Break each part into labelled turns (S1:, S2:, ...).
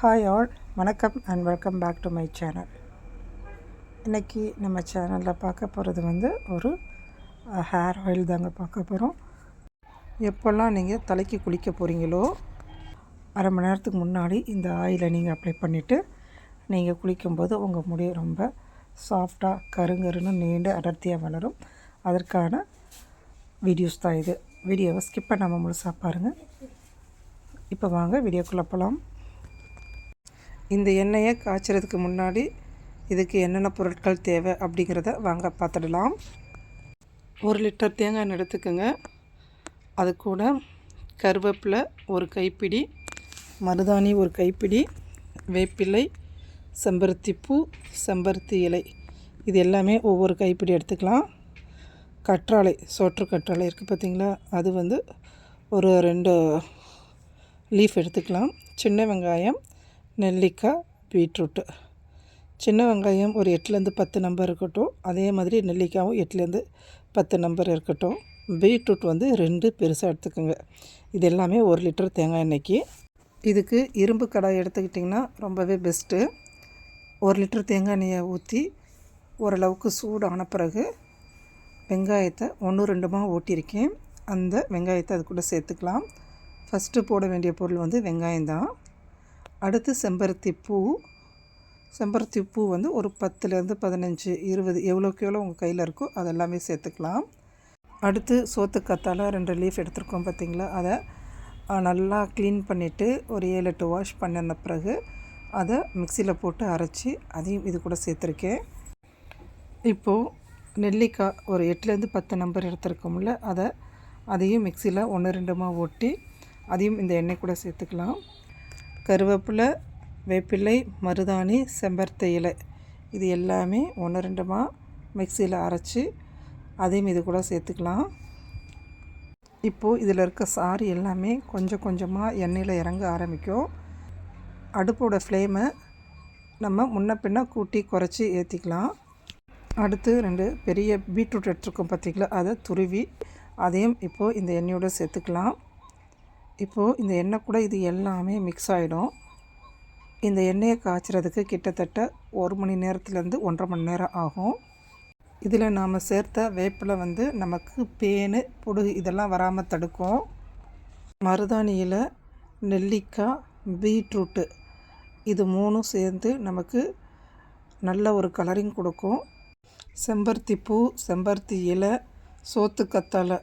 S1: Hi all, வணக்கம் and welcome back to my channel. இன்றைக்கி நம்ம சேனலில் பார்க்க போகிறது ஒரு ஹேர் ஆயில் தாங்க பார்க்க போகிறோம். எப்போல்லாம் நீங்கள் தலைக்கு குளிக்க போகிறீங்களோ அரை மணி நேரத்துக்கு முன்னாடி இந்த ஆயிலை நீங்கள் அப்ளை பண்ணிவிட்டு நீங்கள் குளிக்கும்போது உங்கள் முடி ரொம்ப சாஃப்டாக கருங்கருன்னு நீண்டு அடர்த்தியாக வளரும். அதற்கான வீடியோஸ் தான் இது. வீடியோவை ஸ்கிப் பண்ணாமல் முழுசாக பாருங்கள். இப்போ வாங்க வீடியோக்குள்ளே போகலாம். இந்த எண்ணெயை காய்ச்சறதுக்கு முன்னாடி இதுக்கு என்னென்ன பொருட்கள் தேவை அப்படிங்கிறத வாங்க பார்த்துடலாம். 1 லிட்டர் தேங்காய் எண்ணெய் எடுத்துக்கோங்க. அது கூட கருவேப்பிலை ஒரு கைப்பிடி, மருதாணி ஒரு கைப்பிடி, வேப்பிலை, செம்பருத்தி பூ, செம்பருத்தி இலை, இது எல்லாமே ஒவ்வொரு கைப்பிடி எடுத்துக்கலாம். கற்றாழை, சோற்று கற்றாழை இருக்குது பார்த்திங்களா, அது ஒரு 2 லீஃப் எடுத்துக்கலாம். சின்ன வெங்காயம், நெல்லிக்காய், பீட்ரூட்டு. சின்ன வெங்காயம் ஒரு 8லேருந்து 10 நம்பர் இருக்கட்டும். அதே மாதிரி நெல்லிக்காயும் 8லேருந்து 10 நம்பர் இருக்கட்டும். பீட்ரூட் 2 பெருசாக எடுத்துக்கோங்க. இது எல்லாமே 1 லிட்டர் தேங்காய் எண்ணெய்க்கு. இதுக்கு இரும்பு கடாய் எடுத்துக்கிட்டிங்கன்னா ரொம்பவே பெஸ்ட்டு. 1 லிட்டர் தேங்காய் எண்ணெயை ஊற்றி ஓரளவுக்கு சூடான பிறகு வெங்காயத்தை 1-2 ஓட்டியிருக்கேன். அந்த வெங்காயத்தை அது கூட சேர்த்துக்கலாம். ஃபஸ்ட்டு போட வேண்டிய பொருள் வெங்காயம்தான். அடுத்து செம்பருத்தி பூ ஒரு 10லேருந்து 15, 20 எவ்வளோக்கு எவ்வளோ உங்கள் கையில் இருக்கோ அதெல்லாமே சேர்த்துக்கலாம். அடுத்து சோத்துக்கத்தாழை 2 லீஃப் எடுத்துருக்கோம் பார்த்திங்களா, அதை நல்லா க்ளீன் பண்ணிவிட்டு ஒரு 7-8 வாஷ் பண்ணின பிறகு அதை மிக்சியில் போட்டு அரைச்சி அதையும் இது கூட சேர்த்துருக்கேன். இப்போது நெல்லிக்காய் ஒரு 8லேருந்து 10 நம்பர் எடுத்துருக்கோம்ல, அதையும் மிக்சியில் 1-2 ஓட்டி அதையும் இந்த எண்ணெய் கூட சேர்த்துக்கலாம். கருவேப்பிலை, வேப்பிலை, மருதாணி, செம்பருத்தி இலை, இது எல்லாமே 1-2 மிக்சியில் அரைச்சி அதையும் இது கூட சேர்த்துக்கலாம். இப்போது இதில் இருக்க சாறு எல்லாமே கொஞ்சம் கொஞ்சமாக எண்ணெயில் இறங்க ஆரம்பிக்கும். அடுப்போட ஃப்ளேமை நம்ம முன்ன பின்ன கூட்டி குறைச்சி ஏற்றிக்கலாம். அடுத்து 2 பெரிய பீட்ரூட் எடுத்துருக்கோம் பார்த்திங்களா, அதை துருவி அதையும் இப்போது இந்த எண்ணெயோடு சேர்த்துக்கலாம். இப்போது இந்த எண்ணெய் கூட இது எல்லாமே மிக்ஸ் ஆகிடும். இந்த எண்ணெயை காய்ச்சறதுக்கு கிட்டத்தட்ட 1 மணி நேரத்துலேருந்து 1.5 மணி நேரம் ஆகும். இதில் நாம் சேர்த்த வேப்பிலை நமக்கு பேனு, பொடுகு இதெல்லாம் வராமல் தடுக்கும். மருதாணியில் நெல்லிக்காய், பீட்ரூட்டு இது 3 சேர்ந்து நமக்கு நல்ல ஒரு கலரிங் கொடுக்கும். செம்பருத்தி பூ, செம்பருத்தி இலை, சோத்துக்கத்தாழை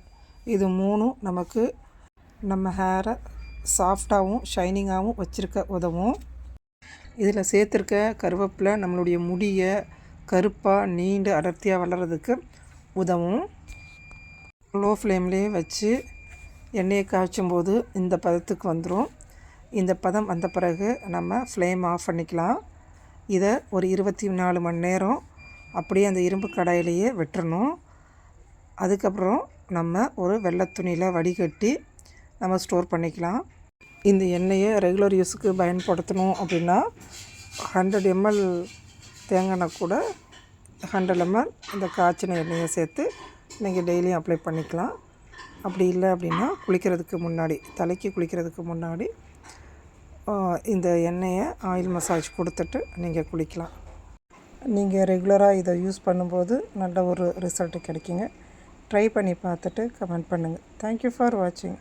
S1: இது 3 நமக்கு நம்ம ஹேரை சாஃப்டாகவும் ஷைனிங்காகவும் வச்சுருக்க உதவும். இதில் சேர்த்துருக்க கருவேப்பிலை நம்மளுடைய முடியை கருப்பாக நீண்டு அடர்த்தியாக வளர்கிறதுக்கு உதவும். லோ ஃப்ளேம்லேயே வச்சு எண்ணெயை காய்ச்சும் போது இந்த பதத்துக்கு வந்துடும். இந்த பதம் வந்த பிறகு நம்ம ஃப்ளேம் ஆஃப் பண்ணிக்கலாம். இதை ஒரு 24 மணி நேரம் அப்படியே அந்த இரும்பு கடாயிலேயே விட்டுறணும். அதுக்கப்புறம் நம்ம ஒரு வெள்ளை துணியில் வடிகட்டி நம்ம ஸ்டோர் பண்ணிக்கலாம். இந்த எண்ணெயை ரெகுலர் யூஸுக்கு பயன்படுத்தணும் அப்படின்னா 100 ml தேங்காய் எண்ணெய் கூட 100 ml இந்த காய்ச்சின எண்ணெயை சேர்த்து நீங்கள் டெய்லியும் அப்ளை பண்ணிக்கலாம். அப்படி இல்லை அப்படின்னா தலைக்கு குளிக்கிறதுக்கு முன்னாடி இந்த எண்ணெயை ஆயில் மசாஜ் கொடுத்துட்டு நீங்கள் குளிக்கலாம். நீங்கள் ரெகுலராக இதை யூஸ் பண்ணும்போது நல்ல ஒரு ரிசல்ட்டு கிடைக்குங்க. ட்ரை பண்ணி பார்த்துட்டு கமெண்ட் பண்ணுங்கள். தேங்க்யூ ஃபார் வாட்சிங்.